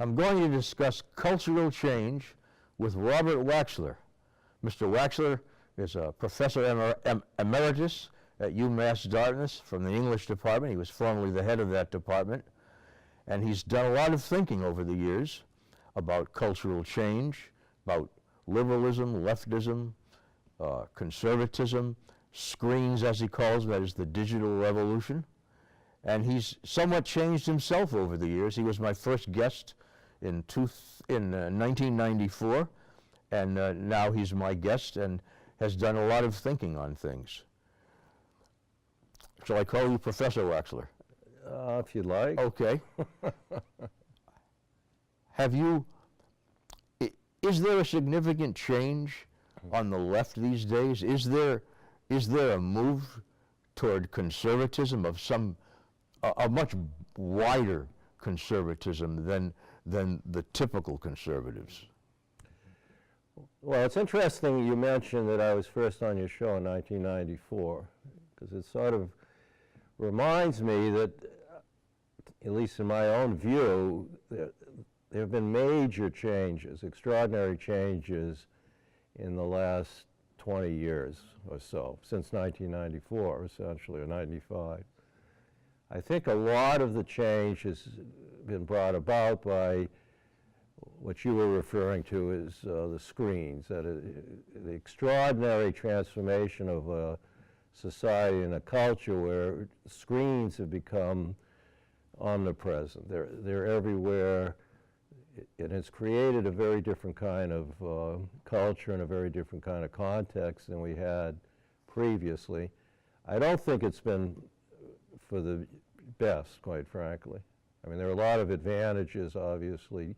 I'm going to discuss cultural change with Robert Waxler. Mr. Waxler is a Professor Emeritus at UMass Dartmouth from the English department. He was formerly the head of that department. And he's done a lot of thinking over the years about cultural change, about liberalism, leftism, conservatism, screens as he calls them, that is the digital revolution. And he's somewhat changed himself over the years. He was my first guest in 1994, and now he's my guest and has done a lot of thinking on things. Shall I call you Professor Waxler? If you'd like. Okay. Is there a significant change on the left these days? Is there a move toward conservatism of a much wider conservatism than the typical conservatives? Well, it's interesting you mentioned that I was first on your show in 1994, because it sort of reminds me that, at least in my own view, there have been major changes, extraordinary changes in the last 20 years or so, since 1994, essentially, or 95. I think a lot of the change has been brought about by what you were referring to as the screens, the extraordinary transformation of a society and a culture where screens have become omnipresent. They're everywhere. It has created a very different kind of culture and a very different kind of context than we had previously. I don't think it's been for the best, quite frankly. I mean, there are a lot of advantages, obviously,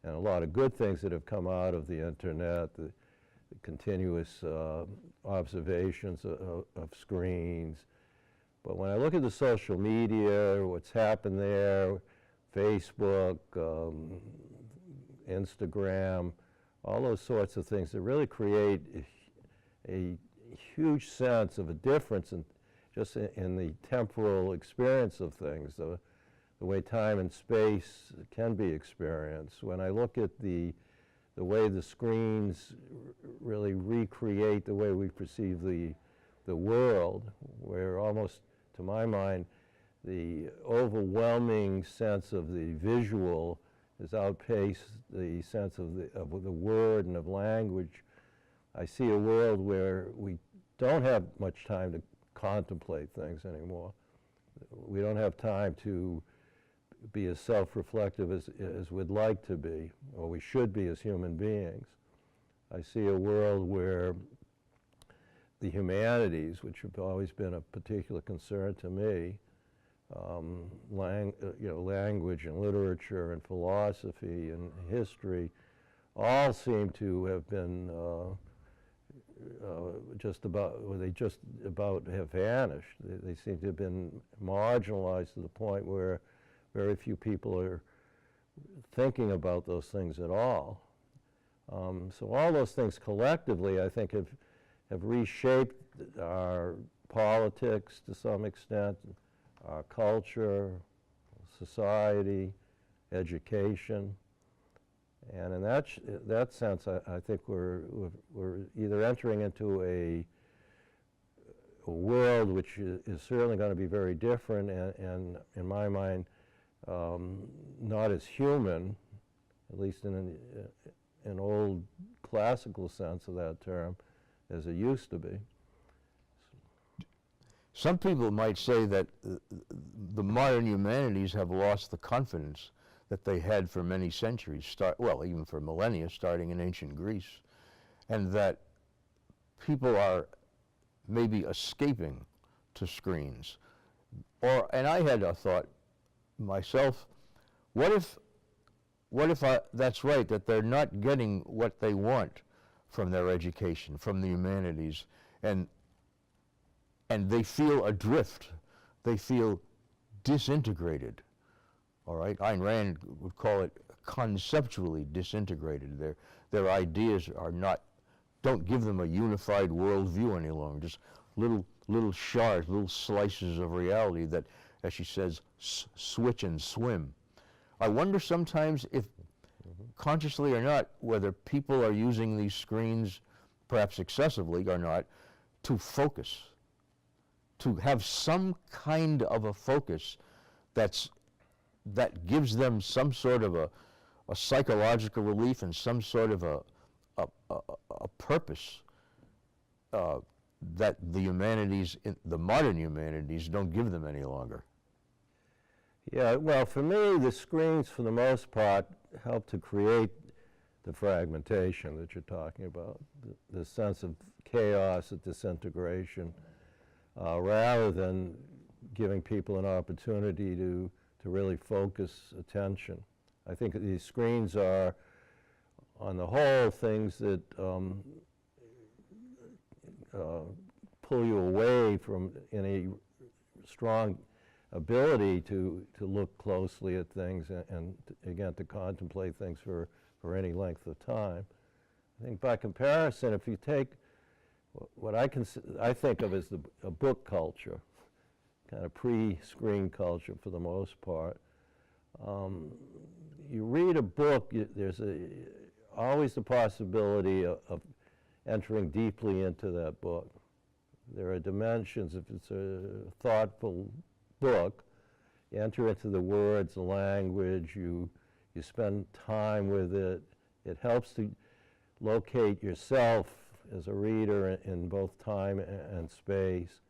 and a lot of good things that have come out of the internet, the continuous observations of screens. But when I look at the social media, what's happened there, Facebook, Instagram, all those sorts of things that really create a huge sense of a difference in the temporal experience of things, the way time and space can be experienced. When I look at the way the screens really recreate the way we perceive the world, where almost, to my mind, the overwhelming sense of the visual has outpaced the sense of the word and of language. I see a world where we don't have much time to contemplate things anymore. We don't have time to be as self-reflective as we'd like to be, or we should be as human beings. I see a world where the humanities, which have always been a particular concern to me, language and literature and philosophy and history, all seem to have been just about have vanished. They seem to have been marginalized to the point where very few people are thinking about those things at all. So all those things collectively, I think, have reshaped our politics to some extent, our culture, society, education. And in that sense, I think we're either entering into a world which is certainly going to be very different and in my mind, not as human, at least in an old classical sense of that term, as it used to be. Some people might say that the modern humanities have lost the confidence that they had for many centuries, even for millennia, starting in ancient Greece, and that people are maybe escaping to screens. And I had a thought myself, what if that's right, that they're not getting what they want from their education, from the humanities, and they feel adrift, they feel disintegrated, all right? Ayn Rand would call it conceptually disintegrated. Their ideas don't give them a unified worldview any longer, just little shards, little slices of reality that, as she says, switch and swim. I wonder sometimes if, consciously or not, whether people are using these screens, perhaps excessively or not, to focus, to have some kind of a focus that gives them some sort of a psychological relief and some sort of a purpose that the humanities, the modern humanities, don't give them any longer. Yeah, well, for me, the screens, for the most part, help to create the fragmentation that you're talking about, the sense of chaos and disintegration, rather than giving people an opportunity to really focus attention. I think these screens are, on the whole, things that pull you away from any strong ability to look closely at things and again, to contemplate things for any length of time. I think by comparison, if you take what I think of as a book culture, kind of pre-screen culture for the most part, you read a book, there's always the possibility of entering deeply into that book. There are dimensions. If it's a thoughtful book, you enter into the words, the language, you spend time with it. It helps to locate yourself as a reader in both time and space.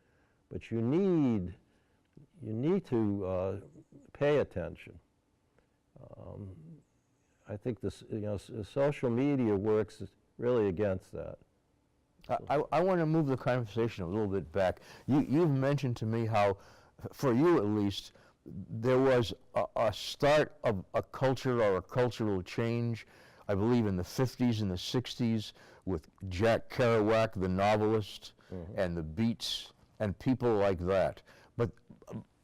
But you need to pay attention. I think this, social media works really against that. I want to move the conversation a little bit back. You've mentioned to me how, for you at least, there was a start of a culture or a cultural change, I believe in the 50s and the 60s, with Jack Kerouac, the novelist, and the Beats, and people like that.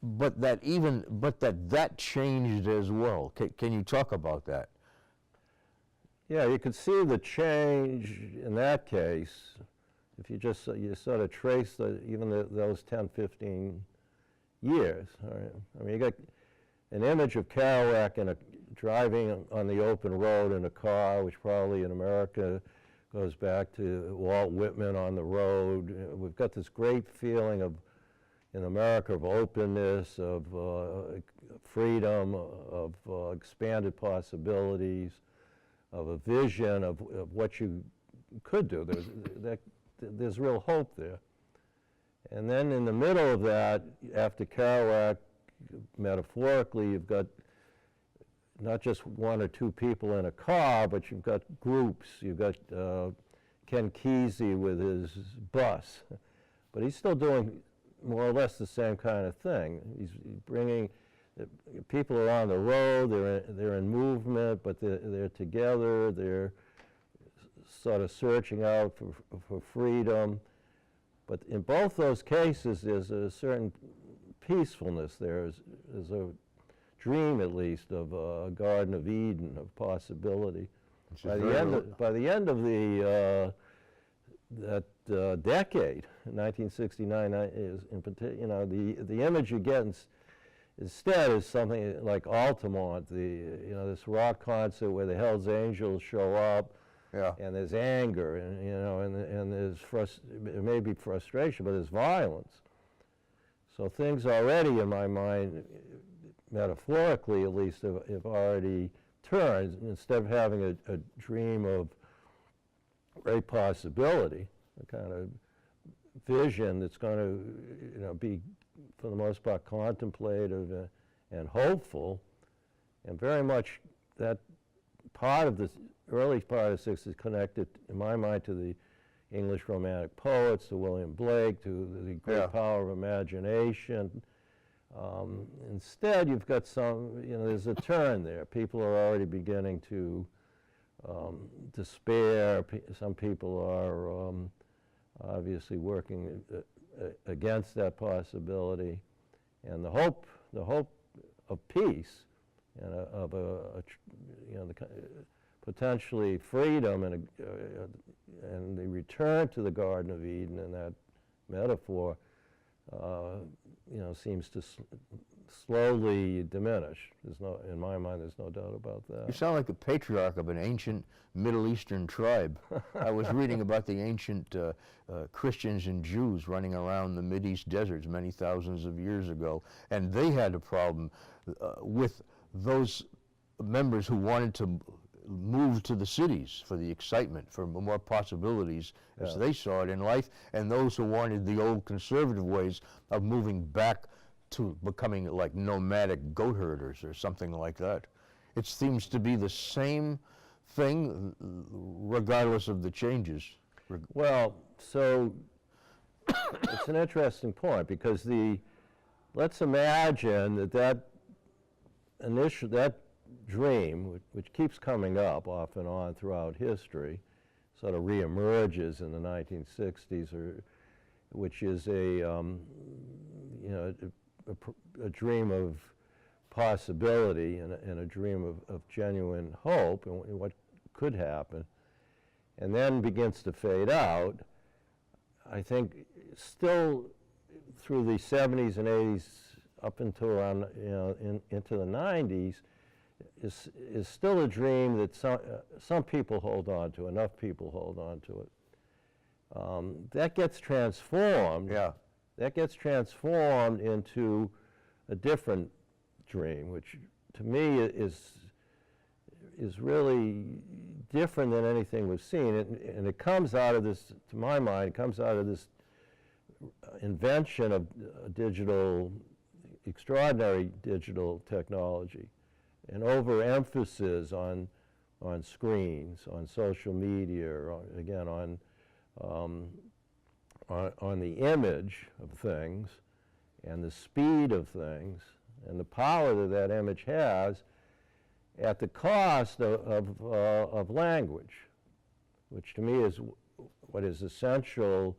But that changed as well. Can you talk about that? Yeah, you could see the change in that case if you sort of trace those 10, 15 years. Right? I mean, you got an image of Kerouac driving on the open road in a car, which probably in America goes back to Walt Whitman on the road. We've got this great feeling in America of openness, of freedom, of expanded possibilities, of a vision of what you could do. There's real hope there. And then in the middle of that, after Kerouac, metaphorically, you've got not just one or two people in a car, but you've got groups. You've got Ken Kesey with his bus. But he's still doing more or less the same kind of thing. He's bringing people are on the road, they're in movement, but they're together, they're sort of searching out for freedom. But in both those cases, there's a certain peacefulness there. There's a dream, at least, of a Garden of Eden, of possibility. By the end of that decade, 1969, the image you get instead is something like Altamont, this rock concert where the Hells Angels show up, and there's anger, and there's it may be frustration, but there's violence. So things already, in my mind, metaphorically at least, have already turned. Instead of having a dream of great possibility, a kind of vision that's going to be, for the most part, contemplative and hopeful, and very much that part of the early part of the 60s connected, in my mind, to the English Romantic poets, to William Blake, to the great power of imagination. Instead, you've got there's a turn there. People are already beginning to despair. Some people are obviously working against that possibility, and the hope of peace and of potentially freedom and the return to the Garden of Eden in that metaphor, seems to slowly diminish. In my mind, there's no doubt about that. You sound like a patriarch of an ancient Middle Eastern tribe. I was reading about the ancient Christians and Jews running around the Mideast deserts many thousands of years ago, and they had a problem with those members who wanted to move to the cities for the excitement, for more possibilities as they saw it in life, and those who wanted the old conservative ways of moving back to becoming like nomadic goat herders or something like that. It seems to be the same thing regardless of the changes. Well, so it's an interesting point, because let's imagine that dream, which keeps coming up off and on throughout history, sort of reemerges in the 1960s, which is a dream of possibility and a dream of genuine hope and what could happen, and then begins to fade out. I think still through the 70s and 80s up until around into the 90s is still a dream that some people hold on to, enough people hold on to it. That gets transformed. Yeah. That gets transformed into a different dream, which to me is really different than anything we've seen. And it comes out of this, to my mind, it comes out of this invention of extraordinary digital technology, an overemphasis on screens, on social media, or again on the image of things and the speed of things and the power that image has at the cost of language, which to me is what is essential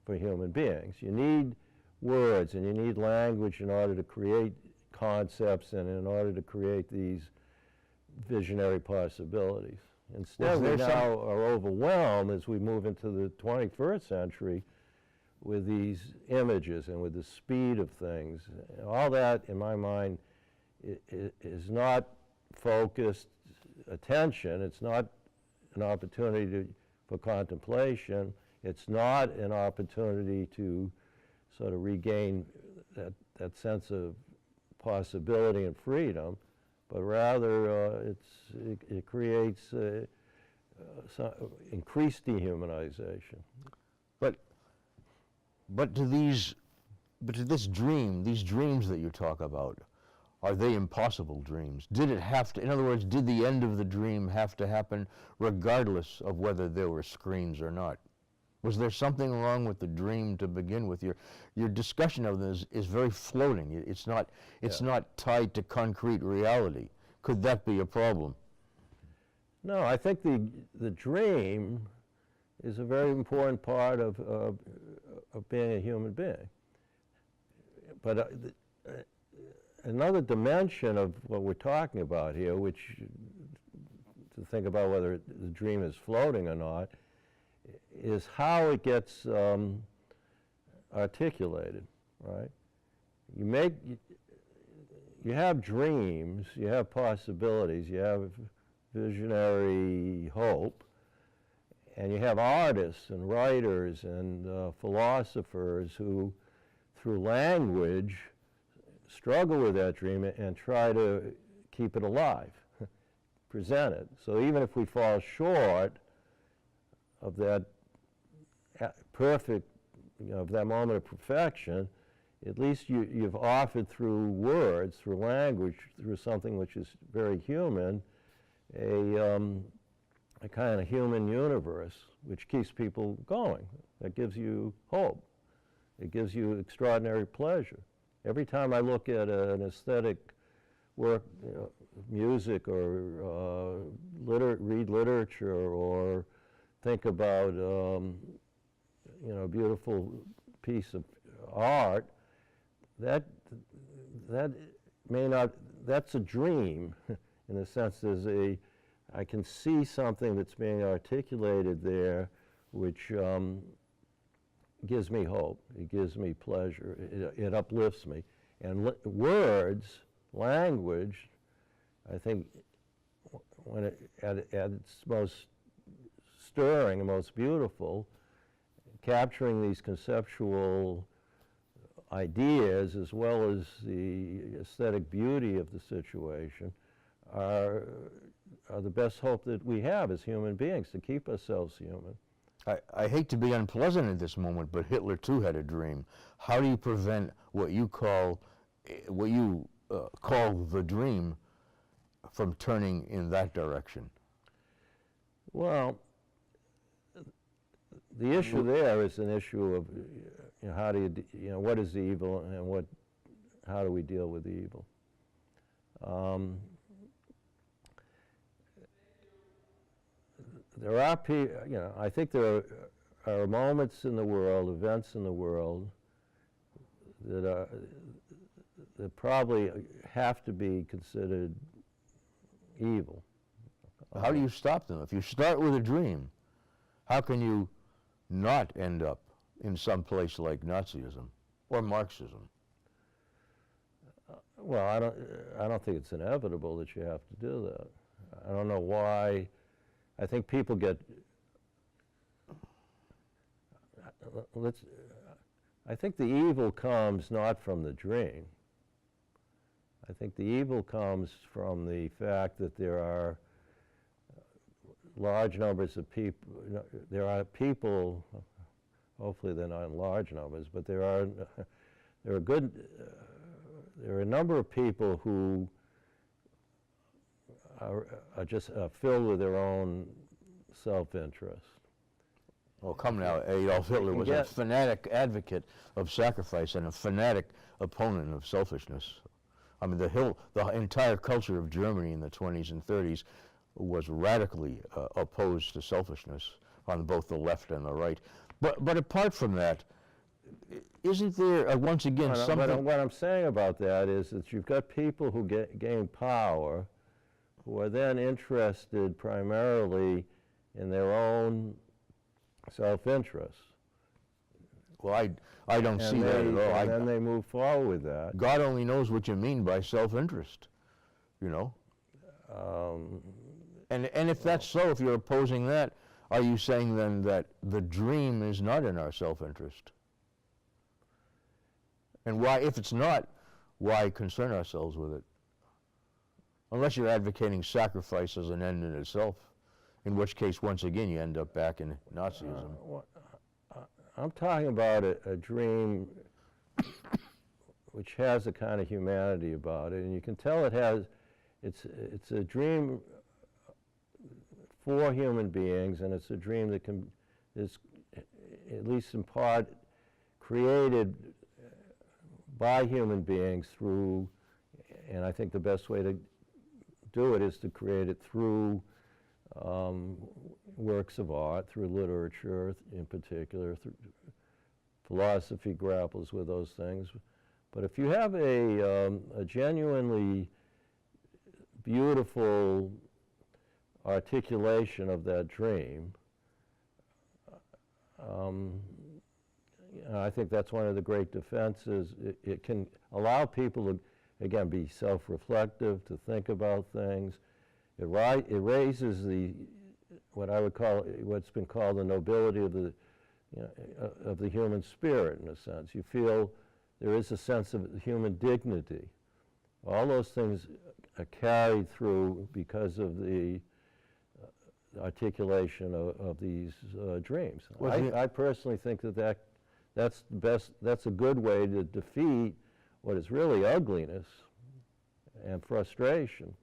for human beings. You need words and you need language in order to create concepts and in order to create these visionary possibilities. Instead, we now are overwhelmed as we move into the 21st century with these images and with the speed of things. All that, in my mind, is not focused attention. It's not an opportunity for contemplation. It's not an opportunity to sort of regain that sense of possibility and freedom, but rather it creates increased dehumanization. But to this dream, these dreams that you talk about, are they impossible dreams? Did it have to, in other words, did the end of the dream have to happen regardless of whether there were screens or not? Was there something wrong with the dream to begin with? Your discussion of this is very floating. It's not tied to concrete reality. Could that be a problem? No, I think the dream is a very important part of being a human being. But another dimension of what we're talking about here, which to think about whether the dream is floating or not, is how it gets articulated, right? You have dreams, you have possibilities, you have visionary hope, and you have artists and writers and philosophers who, through language, struggle with that dream and try to keep it alive, present it. So even if we fall short of that perfect, of that moment of perfection, at least you've offered through words, through language, through something which is very human, a kind of human universe which keeps people going. That gives you hope. It gives you extraordinary pleasure. Every time I look at an aesthetic work, music, or read literature, or think about a beautiful piece of art, that may not, that's a dream in the sense I can see something that's being articulated there which gives me hope, it gives me pleasure, it uplifts me. And words, language, I think when at its most stirring and most beautiful, capturing these conceptual ideas as well as the aesthetic beauty of the situation are the best hope that we have as human beings to keep ourselves human. I hate to be unpleasant at this moment, but Hitler too had a dream. How do you prevent what you call the dream from turning in that direction? Well, the issue there is an issue of how do you, what is the evil and how do we deal with the evil? There are people, I think there are moments in the world, events in the world that probably have to be considered evil. How do you stop them? If you start with a dream, how can you not end up in some place like Nazism or Marxism? Well, I don't think it's inevitable that you have to do that. I don't know why. I think people I think the evil comes not from the dream. I think the evil comes from the fact that there are large numbers of people, there are people, hopefully they're not in large numbers, but there are a number of people who are just filled with their own self-interest. Oh, come now, Adolf Hitler was a fanatic advocate of sacrifice and a fanatic opponent of selfishness. I mean, the entire culture of Germany in the 20s and 30s was radically opposed to selfishness on both the left and the right. But apart from that, isn't there, once again, something... What I'm saying about that is that you've got people who gain power who are then interested primarily in their own self-interest. Well, I don't see that at all. And then they move forward with that. God only knows what you mean by self-interest, And if that's so, if you're opposing that, are you saying then that the dream is not in our self-interest? And why, if it's not, why concern ourselves with it? Unless you're advocating sacrifice as an end in itself, in which case, once again, you end up back in Nazism. I'm talking about a dream which has a kind of humanity about it, and you can tell it's a dream for human beings, and it's a dream that is, at least in part, created by human beings through, and I think the best way to do it is to create it through works of art, through literature in particular. Philosophy grapples with those things. But if you have a genuinely beautiful articulation of that dream, I think that's one of the great defenses. It can allow people to, again, be self-reflective, to think about things. It raises what I would call, what's been called the nobility of the human spirit, in a sense. You feel there is a sense of human dignity. All those things are carried through because of the articulation of these dreams. I personally think that's the best. That's a good way to defeat what is really ugliness and frustration.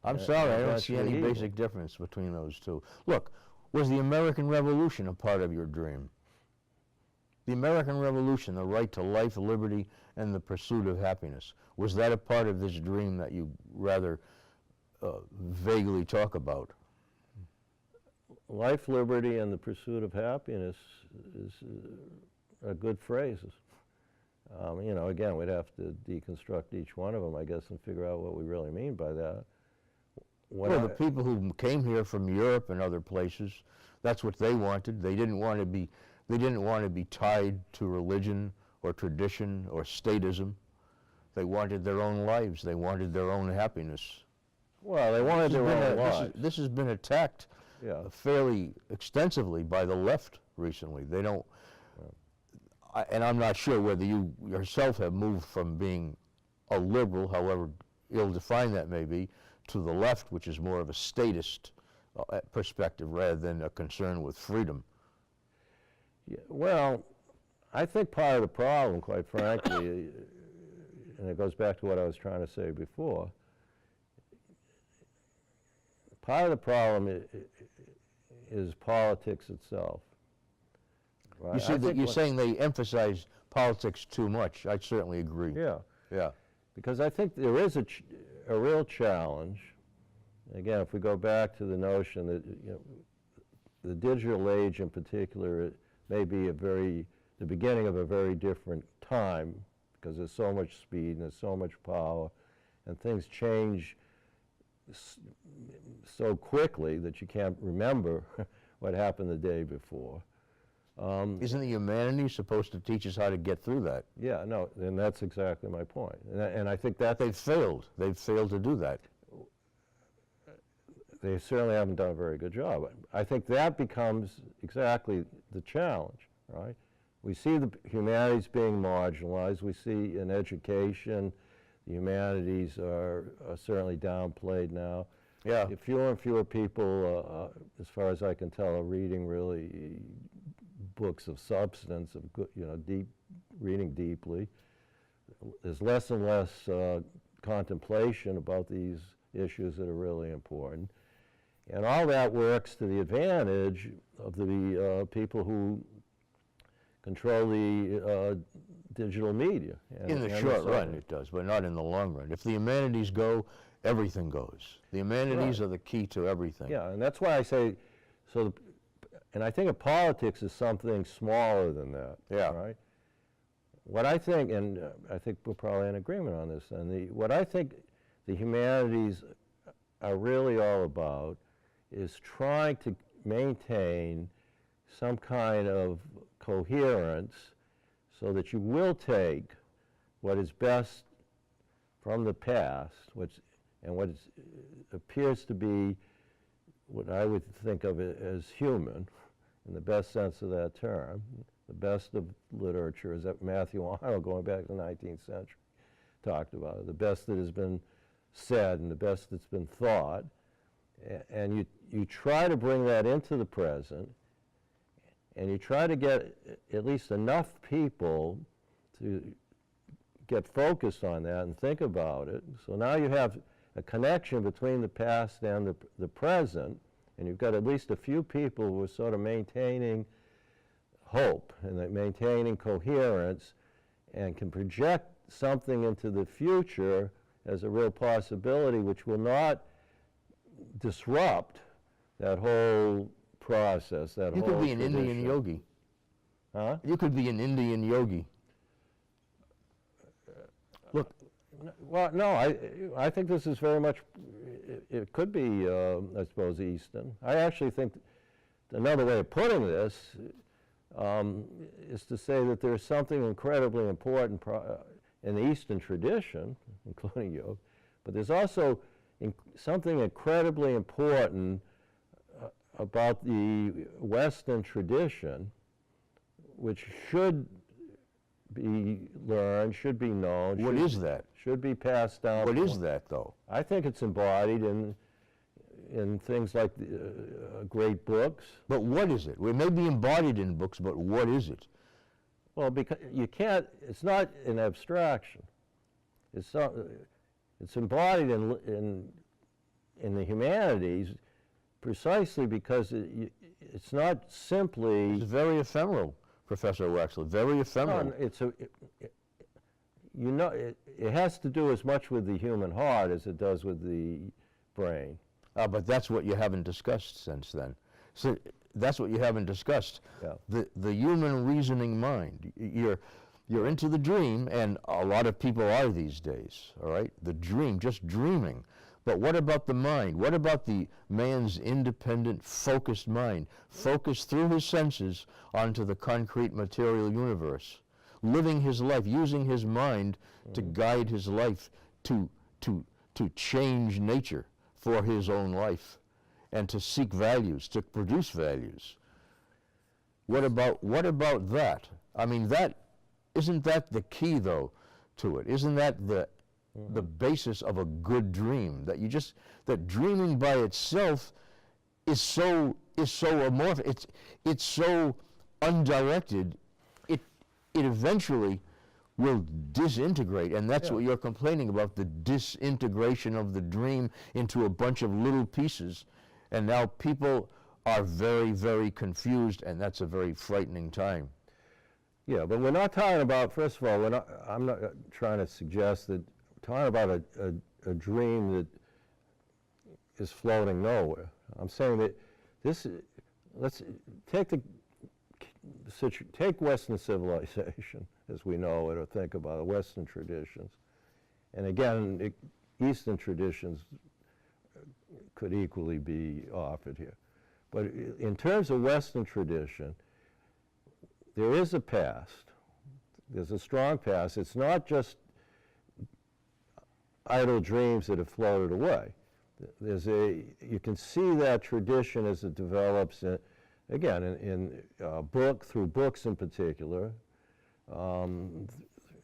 I'm sorry, I don't see any basic difference between those two. Look, was the American Revolution a part of your dream? The American Revolution, the right to life, liberty, and the pursuit of happiness, was that a part of this dream that you rather vaguely talk about? Life, liberty, and the pursuit of happiness are good phrases. Again, we'd have to deconstruct each one of them, I guess, and figure out what we really mean by that. The people who came here from Europe and other places, that's what they wanted. They didn't want to be tied to religion or tradition or statism. They wanted their own lives. They wanted their own happiness. Well, they wanted their own lives. This has been attacked Yeah. fairly extensively by the left recently. They don't, and I'm not sure whether you yourself have moved from being a liberal, however ill-defined that may be, to the left, which is more of a statist perspective rather than a concern with freedom. Yeah, well, I think part of the problem, quite frankly, and it goes back to what I was trying to say before, part of the problem is politics itself. Right? You see, you're saying they emphasize politics too much. I certainly agree. Yeah. Yeah. Because I think there is a real challenge. Again, if we go back to the notion that the digital age in particular may be the beginning of a very different time, because there's so much speed and there's so much power, and things change so quickly that you can't remember what happened the day before. Isn't the humanities supposed to teach us how to get through that? Yeah, no, and that's exactly my point. And I think that They've failed. They've failed to do that. they certainly haven't done a very good job. I think that becomes exactly the challenge, right? We see the humanities being marginalized. We see in education, the humanities are certainly downplayed now. Yeah. Fewer and fewer people, as far as I can tell, are reading really books of substance, of good, reading deeply. There's less and less contemplation about these issues that are really important. And all that works to the advantage of the people who control the digital media. In the short run, it does, but not in the long run. If the humanities go, everything goes. The humanities are the key to everything. Yeah, and that's why I say, and I think of politics as something smaller than that. Yeah. Right? What I think, and I think we're probably in agreement on this, and what I think the humanities are really all about is trying to maintain some kind of coherence so that you will take what is best from the past, and what appears to be what I would think of as human, in the best sense of that term. The best of literature, as Matthew Arnold, going back to the 19th century, talked about it. The best that has been said and the best that's been thought. And you try to bring that into the present, and you try to get at least enough people to get focused on that and think about it. So now you have a connection between the past and the present, and you've got at least a few people who are sort of maintaining hope and maintaining coherence and can project something into the future as a real possibility, which will not disrupt that whole process, that whole You could be an tradition. Indian yogi. Huh? You could be an Indian yogi. Look, Well, no, I think this is very much, it could be, I suppose, Eastern. I actually think another way of putting this is to say that there's something incredibly important in the Eastern tradition, including yoga, but there's also something incredibly important about the Western tradition, which should be learned, should be known. what is that? Should be passed down. What is that, though? I think it's embodied in things like great books. But what is it? It may be embodied in books, but what is it? Well, because you can't. It's not an abstraction. It's not. It's embodied in the humanities, precisely because it's not simply. It's very ephemeral, Professor Waxler. Very ephemeral. It has to do as much with the human heart as it does with the brain. But that's what you haven't discussed since then. So that's what you haven't discussed. Yeah. The human reasoning mind. You're into the dream, and a lot of people are these days, all right? The dream, just dreaming. But what about the mind? What about the man's independent, focused mind, focused through his senses onto the concrete material universe? living his life, using his mind to guide his life, to change nature for his own life, and to seek values, to produce values. What about that? I mean, isn't that the key, though, to it? Isn't that the basis of a good dream? That dreaming by itself is so amorphous. It's so undirected. It eventually will disintegrate, and that's what you're complaining about, the disintegration of the dream into a bunch of little pieces. And now people are very, very confused, and that's a very frightening time. Yeah, but we're not talking about, first of all, I'm not trying to suggest that, we're talking about a dream that is floating nowhere. I'm saying that let's take Western civilization as we know it, or think about it, Western traditions. And again, Eastern traditions could equally be offered here. But in terms of Western tradition, there is a past. There's a strong past. It's not just idle dreams that have floated away. You can see that tradition as it develops, again, through books in particular,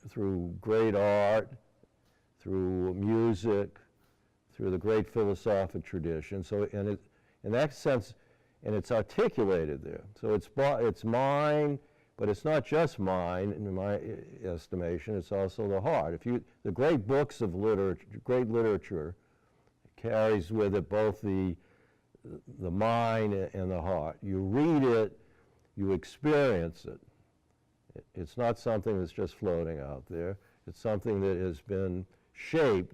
through great art, through music, through the great philosophic tradition. So, in that sense, and it's articulated there. So it's mind, but it's not just mind, in my estimation. It's also the heart. The great books of literature, great literature, carries with it both the mind and the heart. You read it, you experience it. It's not something that's just floating out there. It's something that has been shaped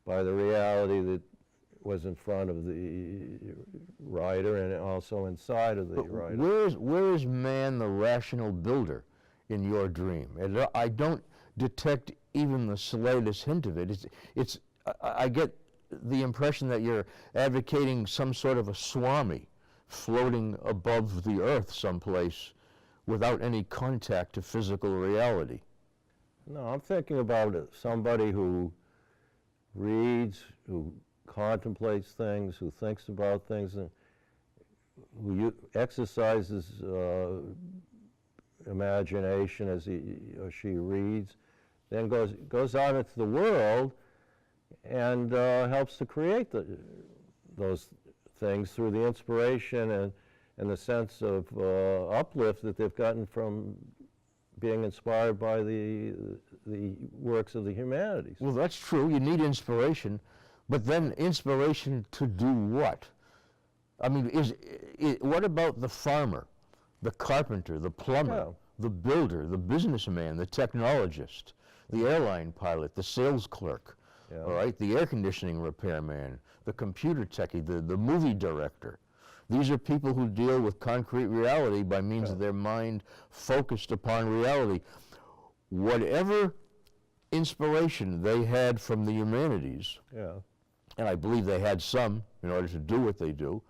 by the reality that was in front of the writer and also inside of the writer. Where is man the rational builder in your dream? And I don't detect even the slightest hint of it. I get the impression that you're advocating some sort of a swami floating above the earth someplace without any contact to physical reality. No, I'm thinking about somebody who reads, who contemplates things, who thinks about things, and who exercises imagination as he or she reads, then goes out into the world and helps to create those things through the inspiration and the sense of uplift that they've gotten from being inspired by the works of the humanities. Well, that's true. You need inspiration, but then inspiration to do what? I mean, what about the farmer, the carpenter, the plumber, the builder, the businessman, the technologist, the airline pilot, the sales clerk, all right, the air conditioning repairman, the computer techie, the movie director? These are people who deal with concrete reality by means of their mind focused upon reality. Whatever inspiration they had from the humanities, and I believe they had some in order to do what they do,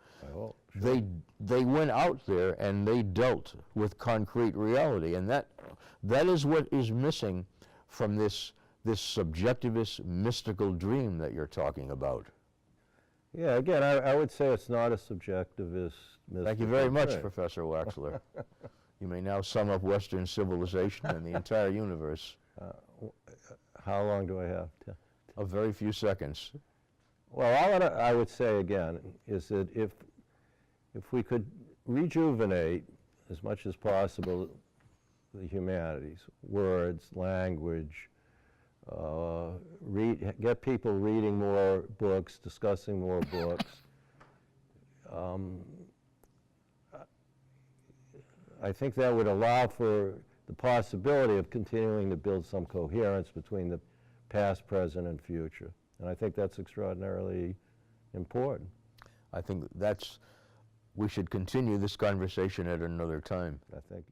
they went out there and they dealt with concrete reality, and that is what is missing from this subjectivist mystical dream that you're talking about. Yeah, again, I would say it's not a subjectivist mystical Thank you very much, dream. Professor Waxler. You may now sum up Western civilization and the entire universe. How long do I have? A very few seconds. Well, all that I would say again is that if we could rejuvenate as much as possible the humanities, words, language, get people reading more books, discussing more books, I think that would allow for the possibility of continuing to build some coherence between the past, present, and future. And I think that's extraordinarily important. I think we should continue this conversation at another time. I think